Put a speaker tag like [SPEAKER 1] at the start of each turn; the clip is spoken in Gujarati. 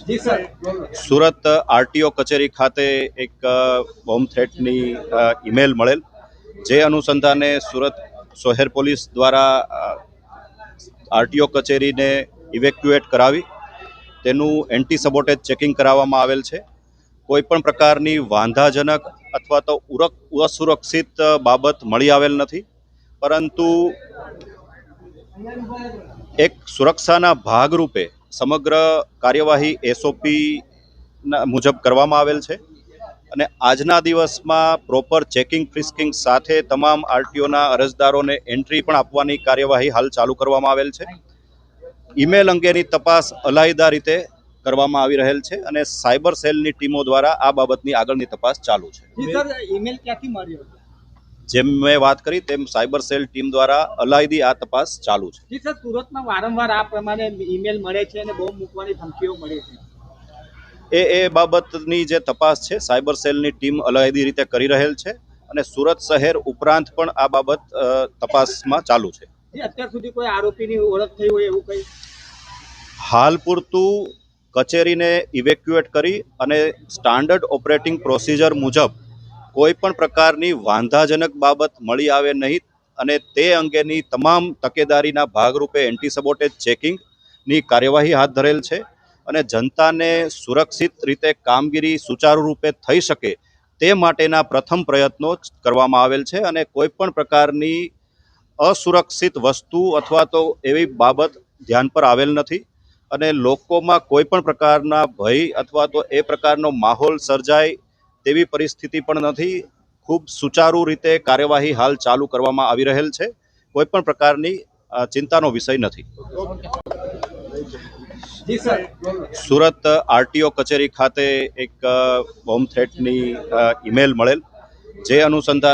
[SPEAKER 1] जी सर।
[SPEAKER 2] સુરત આરટીઓ કચેરી ખાતે એક બોમ્બ થ્રેટની ઈમેલ મળેલ, જે અનુસંધાને સુરત શહેર પોલીસ દ્વારા આરટીઓ કચેરીને ઇવેક્યુએટ કરાવી તેનું એન્ટી સબોટેજ ચેકિંગ કરાવવામાં આવેલ છે. કોઈપણ પ્રકારની વાંધાજનક અથવા તો અસુરક્ષિત બાબત મળી આવેલ નથી, પરંતુ એક સુરક્ષાના ભાગરૂપે સમગ્ર કાર્યવાહી એસઓપી મુજબ કરવામાં આવેલ છે અને આજના દિવસમાં પ્રોપર ચેકિંગ ફ્રિસ્કિંગ સાથે તમામ આરટીઓના અરજદારોને એન્ટ્રી પણ આપવાની કાર્યવાહી હાલ ચાલુ કરવામાં આવેલ છે. ઈમેલ અંગેની તપાસ અલાયદા રીતે કરવામાં આવી રહેલ છે અને સાયબર સેલની ટીમો દ્વારા આ બાબતની આગળની તપાસ ચાલુ છે.
[SPEAKER 1] ઈમેલ ક્યાંથી મળ્યો?
[SPEAKER 2] જેમ મેં વાત કરી તેમ સાયબર સેલ ટીમ દ્વારા અલાયદી આ તપાસ ચાલુ છે.
[SPEAKER 1] જી સર, સુરતમાં વારંવાર આ પ્રમાણે ઈમેલ મળે છે અને બોમ્બ મૂકવાની ધમકીઓ મળે છે.
[SPEAKER 2] એ બાબતની જે તપાસ છે સાયબર સેલની ટીમ અલાયદી રીતે કરી રહેલ છે અને સુરત શહેર ઉપરાંત પણ આ બાબત તપાસમાં ચાલુ છે.
[SPEAKER 1] અત્યાર સુધી કોઈ આરોપીની ઓળખ થઈ હોય એવું કંઈ?
[SPEAKER 2] હાલ પૂરતું કચેરીને ઇવેક્યુએટ કરી અને સ્ટાન્ડર્ડ ઓપરેટિંગ પ્રોસિજર મુજબ કોઈ પણ પ્રકારની વાંધાજનક બાબત મળી આવે નહીં અને તે અંગેની તમામ તકેદારીના ભાગરૂપે એન્ટી સબોટેજ ચેકિંગની કાર્યવાહી હાથ ધરેલ છે અને જનતાને સુરક્ષિત રીતે કામગીરી સુચારુ રૂપે થઈ શકે તે માટેના પ્રથમ પ્રયત્નો કરવામાં આવેલ છે અને કોઈ પણ પ્રકારની અસુરક્ષિત વસ્તુ અથવા તો એવી બાબત ધ્યાન પર આવેલ નથી અને લોકોમાં કોઈ પણ પ્રકારના ભય અથવા તો એ પ્રકારનો માહોલ સર્જાય તેવી પરિસ્થિતિ પણ નથી. ખૂબ સુચારુ રીતે કાર્યવાહી હાલ ચાલુ કરવામાં આવી રહેલ છે. કોઈ પણ પ્રકારની ચિંતાનો વિષય નથી.
[SPEAKER 1] જી સર.
[SPEAKER 2] સુરત આરટીઓ કચેરી ખાતે એક બોમ્બ થ્રેટની ઈમેલ મળેલ, જે અનુસંધાને